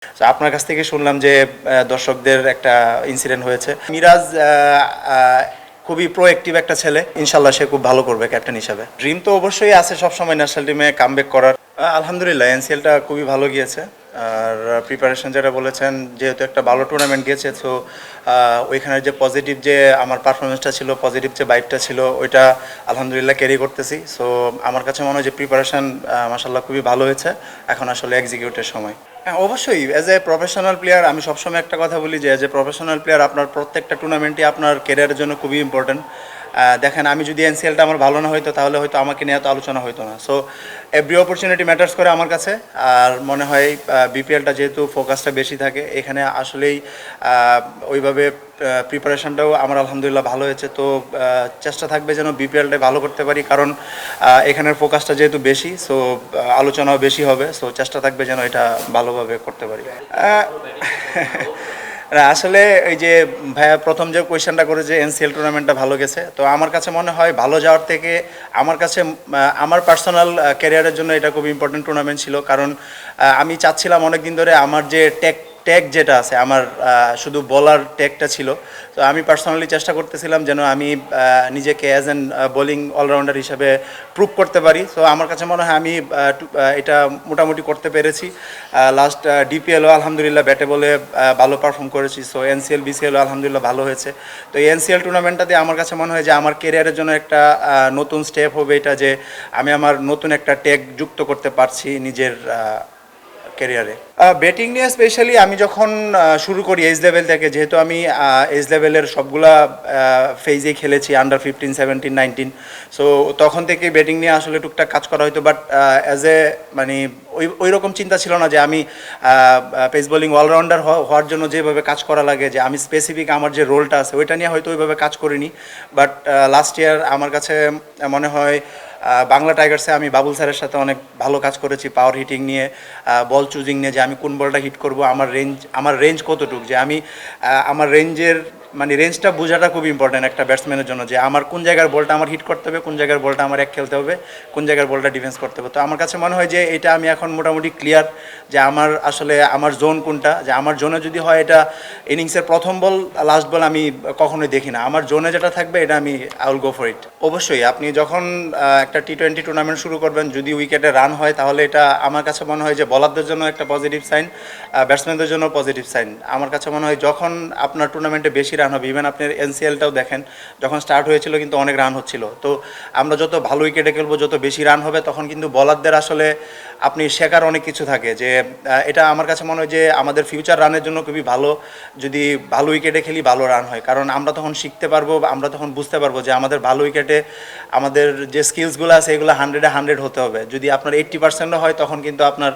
তো আপনার কাছ থেকে শুনলাম যে দর্শকদের একটা ইনসিডেন্ট হয়েছে। মিরাজ খুবই প্রোঅ্যাক্টিভ একটা ছেলে, ইনশাল্লাহ সে খুব ভালো করবে ক্যাপ্টেন হিসাবে। ড্রিম তো অবশ্যই আছে সবসময় ন্যাশনাল টিমে কামব্যাক করার। আলহামদুলিল্লাহ এনসিএলটা খুবই ভালো গিয়েছে। আর প্রিপারেশন যেটা বলেছেন, যেহেতু একটা ভালো টুর্নামেন্ট গিয়েছে, তো ওইখানের যে পজিটিভ যে আমার পারফরমেন্সটা ছিল, পজিটিভ যে ভাইবটা ছিল, ওইটা আলহামদুলিল্লাহ ক্যারি করতেছি। সো আমার কাছে মনে হয় যে প্রিপারেশন মাসাল্লাহ খুবই ভালো হয়েছে। এখন আসলে এক্সিকিউটের সময়। হ্যাঁ, অবশ্যই অ্যাজ এ প্রফেশনাল প্লেয়ার আমি সবসময় একটা কথা বলি যে অ্যাজ এ প্রফেশনাল প্লেয়ার আপনার প্রত্যেকটা টুর্নামেন্টই আপনার ক্যারিয়ারের জন্য খুবই ইম্পর্টেন্ট। দেখেন, আমি যদি এনসিএলটা আমার ভালো না হইতো তাহলে হয়তো আমাকে নিয়ে এত আলোচনা হইতো না। সো এভরি অপরচুনিটি ম্যাটার্স করে আমার কাছে। আর মনে হয় বিপিএলটা যেহেতু ফোকাসটা বেশি থাকে, এখানে আসলেই ওইভাবে প্রিপারেশনটাও আমার আলহামদুলিল্লাহ ভালো হয়েছে। তো চেষ্টা থাকবে যেন বিপিএলটাই ভালো করতে পারি, কারণ এখানের ফোকাসটা যেহেতু বেশি, সো আলোচনাও বেশি হবে। সো চেষ্টা থাকবে যেন এটা ভালোভাবে করতে পারি। না, আসলে এই যে ভাইয়া প্রথম যে কোয়েশ্চেনটা করে যে এনসিএল টুর্নামেন্টটা ভালো গেছে, তো আমার কাছে মনে হয় ভালো যাওয়ার থেকে আমার কাছে আমার পার্সোনাল ক্যারিয়ারের জন্য এটা খুব ইম্পর্টেন্ট টুর্নামেন্ট ছিল। কারণ আমি চাচ্ছিলাম অনেক দিন ধরে আমার যে ট্যাগ যেটা আছে, আমার শুধু বলার ট্যাগটা ছিল। তো আমি পার্সোনালি চেষ্টা করতেছিলাম যেন আমি নিজেকে অ্যাজ অ্যান বোলিং অলরাউন্ডার হিসাবে প্রুভ করতে পারি। তো আমার কাছে মনে হয় আমি এটা মোটামুটি করতে পেরেছি। লাস্ট ডিপিএলও আলহামদুলিল্লাহ ব্যাটে বলে ভালো পারফর্ম করেছি। সো এনসিএল বিসিএলও আলহামদুলিল্লাহ ভালো হয়েছে। তো এই এনসিএল টুর্নামেন্টটাতে আমার কাছে মনে হয় যে আমার ক্যারিয়ারের জন্য একটা নতুন স্টেপ হবে এটা, যে আমি আমার নতুন একটা ট্যাগ যুক্ত করতে পারছি নিজের ক্যারিয়ারে। ব্যাটিং নিয়ে স্পেশালি আমি যখন শুরু করি এজ লেভেল থেকে, যেহেতু আমি এজ লেভেলের সবগুলা ফেজেই খেলেছি, আন্ডার 15, 17, 19। সো তখন থেকে ব্যাটিং নিয়ে আসলে টুকটাক কাজ করা হয়তো, বাট অ্যাজ এ মানে ওই রকম চিন্তা ছিল না যে আমি পেস বোলিং অলরাউন্ডার হওয়ার জন্য যেভাবে কাজ করা লাগে, যে আমি স্পেসিফিক আমার যে রোলটা আছে ওইটা নিয়ে হয়তো ওইভাবে কাজ করিনি। বাট লাস্ট ইয়ার আমার কাছে মনে হয় বাংলা টাইগার্সে আমি বাবুল স্যারের সাথে অনেক ভালো কাজ করেছি পাওয়ার হিটিং নিয়ে, বল চুজিং নিয়ে, যে আমি কোন বলটা হিট করব, আমার রেঞ্জ কতটুকু, যে আমি আমার রেঞ্জের মানে রেঞ্জটা বোঝাটা খুব ইম্পর্টেন্ট একটা ব্যাটসম্যানের জন্য, যে আমার কোন জায়গার বলটা আমার হিট করতে হবে, কোন জায়গার বলটা আমার এক খেলতে হবে, কোন জায়গার বলটা ডিফেন্স করতে হবে। তো আমার কাছে মনে হয় যে এটা আমি এখন মোটামুটি ক্লিয়ার, যে আমার আসলে আমার জোন কোনটা, যে আমার জোনে যদি হয় এটা ইনিংসের প্রথম বল লাস্ট বল আমি কখনোই দেখি না, আমার জোনে যেটা থাকবে এটা আমি I will go for it. অবশ্যই আপনি যখন একটা টি-20 টুর্নামেন্ট শুরু করবেন, যদি উইকেটে রান হয় তাহলে এটা আমার কাছে মনে হয় যে বলারদের জন্য একটা পজিটিভ সাইন, ব্যাটসম্যানদের জন্য পজিটিভ সাইন। আমার কাছে মনে হয় যখন আপনার টুর্নামেন্টে বেশি রান হবে, ইভেন আপনার এনসিএলটাও দেখেন যখন স্টার্ট হয়েছিল কিন্তু অনেক রান হচ্ছিল। তো আমরা যত ভালো উইকেটে খেলবো, যত বেশি রান হবে, তখন কিন্তু বলারদের আসলে আপনি শেখার অনেক কিছু থাকে, যে এটা আমার কাছে মনে হয় যে আমাদের ফিউচার রানের জন্য খুবই ভালো, যদি ভালো উইকেটে খেলি ভালো রান হয়। কারণ আমরা তখন শিখতে পারবো, আমরা তখন বুঝতে পারবো যে আমাদের ভালো উইকেটে আমাদের যে স্কিলসগুলো আছে এগুলো 100-এ 100 হতে হবে। যদি আপনার 80%ও হয় তখন কিন্তু আপনার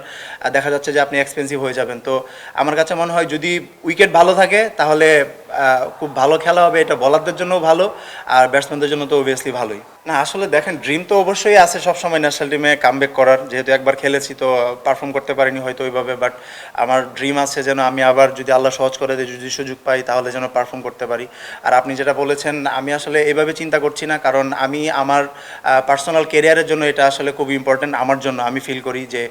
দেখা যাচ্ছে যে আপনি এক্সপেন্সিভ হয়ে যাবেন। তো আমার কাছে মনে হয় যদি উইকেট ভালো থাকে তাহলে খুব ভালো খেলা হবে, এটা বলারদের জন্যও ভালো আর ব্যাটসম্যানদের জন্য তো অবভিয়াসলি ভালোই। না, আসলে দেখেন, ড্রিম তো অবশ্যই আছে সবসময় ন্যাশনাল টিমে কামব্যাক করার, যেহেতু একবার খেলেছি তো পারফর্ম করতে পারিনি হয়তো ওইভাবে, বাট আমার ড্রিম আছে যেন আমি আবার যদি আল্লাহ সহজ করে দেয়, যদি সুযোগ পাই তাহলে যেন পারফর্ম করতে পারি। আর আপনি যেটা বলেছেন, আমি আসলে এইভাবে চিন্তা করছি না, কারণ আমি আমার পার্সোনাল কেরিয়ারের জন্য এটা আসলে খুব ইম্পর্টেন্ট আমার জন্য। আমি ফিল করি যে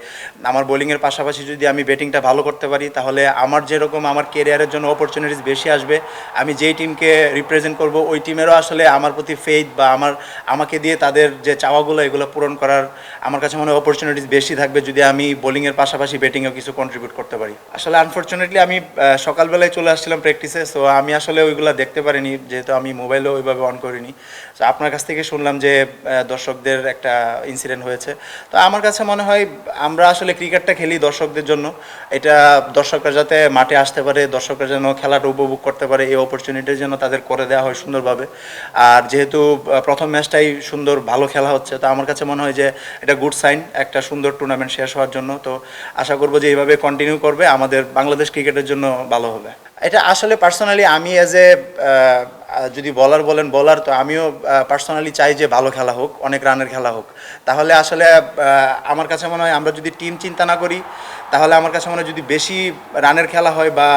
আমার বোলিংয়ের পাশাপাশি যদি আমি ব্যাটিংটা ভালো করতে পারি তাহলে আমার যেরকম আমার কেরিয়ারের জন্য অপরচুনিটিস বেশি আসবে, আমি যেই টিমকে রিপ্রেজেন্ট করব ওই টিমেরও আসলে আমার প্রতি ফেইথ বা আমাকে দিয়ে তাদের যে চাওয়াগুলো এগুলো পূরণ করার আমার কাছে মনে হয় অপরচুনিটিস বেশি থাকবে যদি আমি বোলিংয়ের পাশাপাশি ব্যাটিংয়েও কিছু কন্ট্রিবিউট করতে পারি। আসলে আনফর্চুনেটলি আমি সকালবেলায় চলে আসছিলাম প্র্যাকটিসে, সো আমি আসলে ওইগুলো দেখতে পারিনি, যেহেতু আমি মোবাইলও ওইভাবে অন করিনি। তো আপনার কাছ থেকে শুনলাম যে দর্শকদের একটা ইনসিডেন্ট হয়েছে। তো আমার কাছে মনে হয় আমরা আসলে ক্রিকেটটা খেলি দর্শকদের জন্য, এটা দর্শকরা যাতে মাঠে আসতে পারে, দর্শকরা যেন খেলাটা উপভোগ করতে পারে, এই অপরচুনিটির জন্য তাদের করে দেওয়া হয় সুন্দরভাবে। আর যেহেতু প্রথম ম্যাচটাই সুন্দর ভালো খেলা হচ্ছে, তো আমার কাছে মনে হয় যে এটা গুড সাইন একটা সুন্দর টুর্নামেন্ট শেষ হওয়ার জন্য। তো আশা করবো যে এইভাবে কন্টিনিউ করবে, আমাদের বাংলাদেশ ক্রিকেটের জন্য ভালো হবে। এটা আসলে পার্সোনালি আমি যদি বলার বলেন বলার, তো আমিও পার্সোনালি চাই যে ভালো খেলা হোক, অনেক রানের খেলা হোক। তাহলে আসলে আমার কাছে মনে হয় আমরা যদি টিম চিন্তা না করি, তাহলে আমার কাছে মনে হয় যদি বেশি রানের খেলা হয় বা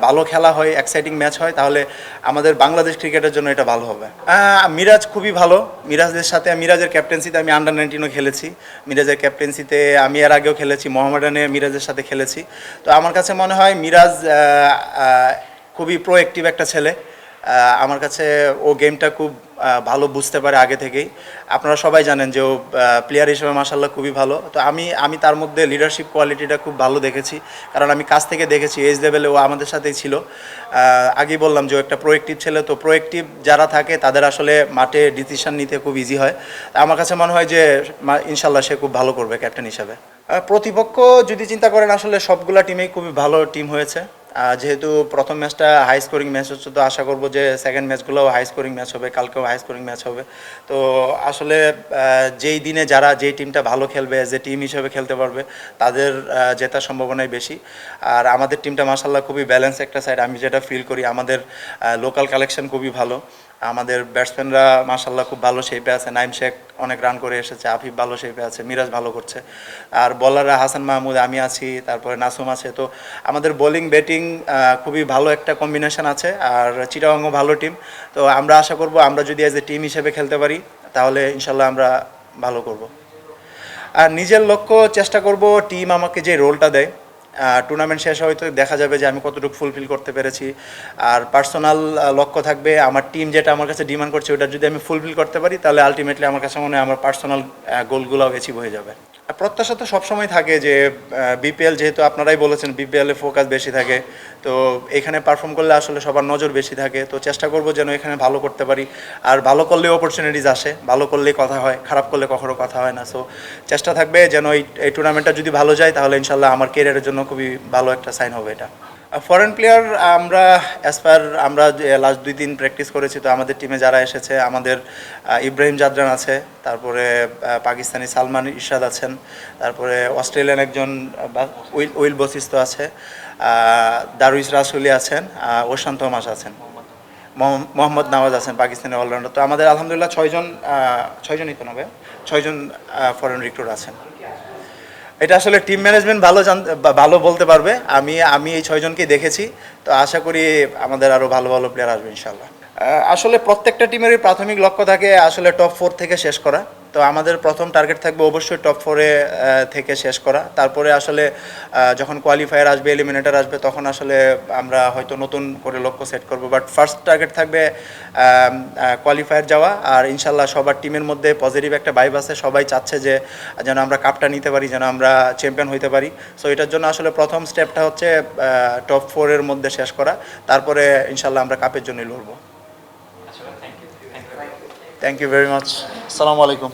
ভালো খেলা হয়, এক্সাইটিং ম্যাচ হয়, তাহলে আমাদের বাংলাদেশ ক্রিকেটের জন্য এটা ভালো হবে। মিরাজ খুবই ভালো। মিরাজের সাথে, মিরাজের ক্যাপ্টেন্সিতে আমি আন্ডার 19ও খেলেছি। মিরাজের ক্যাপ্টেন্সিতে আমি এর আগেও খেলেছি, মোহামেডানে মিরাজের সাথে খেলেছি। তো আমার কাছে মনে হয় মিরাজ খুবই প্রোঅ্যাক্টিভ একটা ছেলে। আমার কাছে ও গেমটা খুব ভালো বুঝতে পারে আগে থেকেই। আপনারা সবাই জানেন যে ও প্লেয়ার হিসেবে মাশাআল্লাহ খুবই ভালো। তো আমি তার মধ্যে লিডারশিপ কোয়ালিটিটা খুব ভালো দেখেছি, কারণ আমি কাছ থেকে দেখেছি এজ লেভেলে ও আমাদের সাথেই ছিল। আগেই বললাম যে ও একটা প্রোঅ্যাক্টিভ ছেলে। তো প্রোঅ্যাক্টিভ যারা থাকে তাদের আসলে মাঠে ডিসিশন নিতে খুব ইজি হয়। আমার কাছে মনে হয় যে ইনশাল্লাহ সে খুব ভালো করবে ক্যাপ্টেন হিসাবে। প্রতিপক্ষ যদি চিন্তা করেন, আসলে সবগুলা টিমেই খুবই ভালো টিম হয়েছে। যেহেতু প্রথম ম্যাচটা হাই স্কোরিং ম্যাচ হচ্ছে, তো আশা করবো যে সেকেন্ড ম্যাচগুলোও হাই স্কোরিং ম্যাচ হবে, কালকেও হাই স্কোরিং ম্যাচ হবে। তো আসলে যেই দিনে যারা যেই টিমটা ভালো খেলবে, যে টিম হিসেবে খেলতে পারবে, তাদের জেতার সম্ভাবনাই বেশি। আর আমাদের টিমটা মাশাআল্লাহ খুবই ব্যালেন্স একটা সাইড। আমি যেটা ফিল করি, আমাদের লোকাল কালেকশন খুবই ভালো। আমাদের ব্যাটসম্যানরা মাশাআল্লাহ খুব ভালো শেপে আছে। নাইম শেখ অনেক রান করে এসেছে, আফিফ ভালো শেপে আছে, মিরাজ ভালো করছে। আর বলাররা হাসান মাহমুদ, আমি আছি, তারপরে নাসুম আছে। তো আমাদের বোলিং ব্যাটিং খুবই ভালো একটা কম্বিনেশন আছে। আর চিটাগংও ভালো টিম। তো আমরা আশা করব আমরা যদি অ্যাজ এ টিম হিসেবে খেলতে পারি, তাহলে ইনশাল্লাহ আমরা ভালো করব। আর নিজের লক্ষ্য চেষ্টা করব, টিম আমাকে যে রোলটা দেয়, টুর্নামেন্ট শেষ হয়তো দেখা যাবে যে আমি কতটুকু ফুলফিল করতে পেরেছি। আর পার্সোনাল লক্ষ্য থাকবে, আমার টিম যেটা আমার কাছে ডিমান্ড করছে ওটা যদি আমি ফুলফিল করতে পারি, তাহলে আলটিমেটলি আমার কাছে মনে হয় আমার পার্সোনাল গোলগুলোও অ্যাচিভ হয়ে যাবে। প্রত্যাশা তো সবসময় থাকে যে বিপিএল, যেহেতু আপনারাই বলেছেন বিপিএলে ফোকাস বেশি থাকে, তো এখানে পারফর্ম করলে আসলে সবার নজর বেশি থাকে। তো চেষ্টা করব যেন এখানে ভালো করতে পারি। আর ভালো করলে অপরচুনিটিস আসে, ভালো করলেই কথা হয়, খারাপ করলে কখনো কথা হয় না। সো চেষ্টা থাকবে যেন এই টুর্নামেন্টটা যদি ভালো যায়, তাহলে ইনশাল্লাহ আমার কেরিয়ারের জন্য খুবই ভালো একটা সাইন হবে এটা। ফরেন প্লেয়ার আমরা অ্যাজ পার আমরা লাস্ট 2 দিন প্র্যাকটিস করেছি। তো আমাদের টিমে যারা এসেছে, আমাদের ইব্রাহিম জাদরান আছে, তারপরে পাকিস্তানি সালমান ইরশাদ আছেন, তারপরে অস্ট্রেলিয়ান একজন উইল বশিষ্ঠ আছে, দারুইস রাসুলি আছেন, ওশান তোমাস আছেন, মোহাম্মদ নওয়াজ আছেন, পাকিস্তানি অলরাউন্ডার। তো আমাদের আলহামদুলিল্লাহ 6জনই তো নবে 6জন ফরেন রিক্রুট আছেন। এটা আসলে টিম ম্যানেজমেন্ট ভালো বলতে পারবে। আমি এই 6জনকেই দেখেছি। তো আশা করি আমাদের আরও ভালো ভালো প্লেয়ার আসবে ইনশাল্লাহ। আসলে প্রত্যেকটা টিমেরই প্রাথমিক লক্ষ্য থাকে আসলে টপ 4 থেকে শেষ করা। তো আমাদের প্রথম টার্গেট থাকবে অবশ্যই টপ 4 থেকে শেষ করা। তারপরে আসলে যখন কোয়ালিফায়ার আসবে, এলিমিনেটর আসবে, তখন আসলে আমরা হয়তো নতুন করে লক্ষ্য সেট করব। বাট ফার্স্ট টার্গেট থাকবে কোয়ালিফায়ার যাওয়া। আর ইনশাল্লাহ সবার টিমের মধ্যে পজিটিভ একটা ভাইব আছে, সবাই চাচ্ছে যে যেন আমরা কাপটা নিতে পারি, যেন আমরা চ্যাম্পিয়ন হইতে পারি। সো এটার জন্য আসলে প্রথম স্টেপটা হচ্ছে টপ 4 মধ্যে শেষ করা। তারপরে ইনশাল্লাহ আমরা কাপের জন্যই লড়বো। Thank you very much. আসসালামু আলাইকুম।